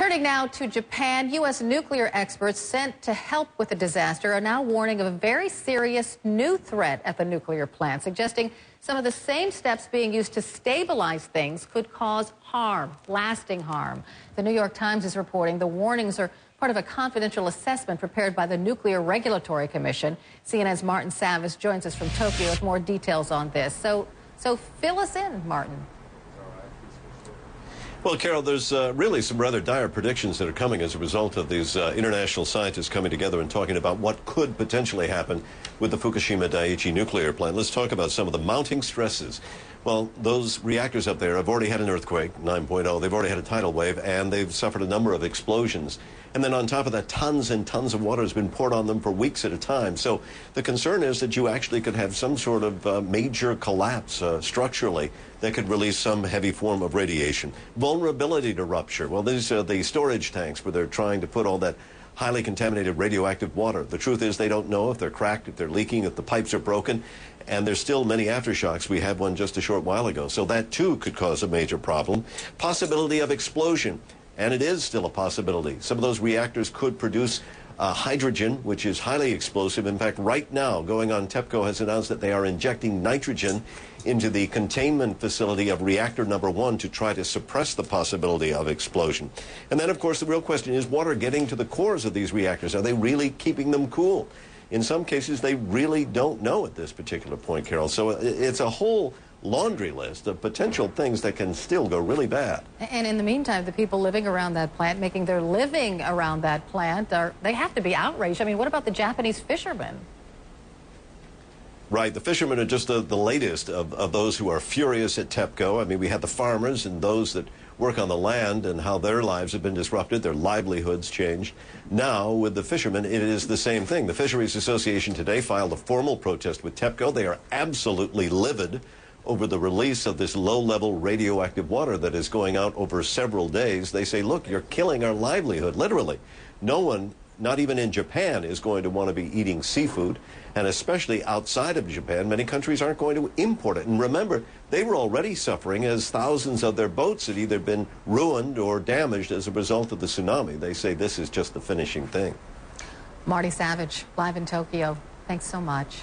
Turning now to Japan, U.S. nuclear experts sent to help with the disaster are now warning of a very serious new threat at the nuclear plant, suggesting some of the same steps being used to stabilize things could cause harm, lasting harm. The New York Times is reporting the warnings are part of a confidential assessment prepared by the Nuclear Regulatory Commission. CNN's Martin Savage joins us from Tokyo with more details on this. So fill us in, Martin. Well, Carol, there's really some rather dire predictions that are coming as a result of these international scientists coming together and talking about what could potentially happen with the Fukushima Daiichi nuclear plant. Let's talk about some of the mounting stresses. Well, those reactors up there have already had an earthquake, 9.0. They've already had a tidal wave, and they've suffered a number of explosions. And then on top of that, tons and tons of water has been poured on them for weeks at a time. So the concern is that you actually could have some sort of major collapse structurally that could release some heavy form of radiation. Vulnerability to rupture. Well, these are the storage tanks where they're trying to put all that highly contaminated radioactive water. The truth is they don't know if they're cracked, if they're leaking, if the pipes are broken, and there's still many aftershocks. We had one just a short while ago. So that too could cause a major problem. Possibility of explosion, and it is still a possibility. Some of those reactors could produce hydrogen, which is highly explosive. In fact, right now, going on, TEPCO has announced that they are injecting nitrogen into the containment facility of reactor number 1 to try to suppress the possibility of explosion. And then, of course, the real question is water getting to the cores of these reactors. Are they really keeping them cool? In some cases, they really don't know at this particular point, Carol. So it's a whole laundry list of potential things that can still go really bad. And in the meantime, the people living around that plant, making their living around that plant, they have to be outraged. I mean, what about the Japanese fishermen? Right, the fishermen are just the latest of those who are furious at TEPCO. I mean, we had the farmers and those that work on the land and how their lives have been disrupted, their livelihoods changed. Now, with the fishermen, it is the same thing. The Fisheries Association today filed a formal protest with TEPCO. They are absolutely livid over the release of this low-level radioactive water that is going out over several days. They say, look, you're killing our livelihood, literally. No one, not even in Japan, is going to want to be eating seafood, and especially outside of Japan, many countries aren't going to import it. And remember, they were already suffering as thousands of their boats had either been ruined or damaged as a result of the tsunami. They say this is just the finishing thing. Marty Savage, live in Tokyo. Thanks so much.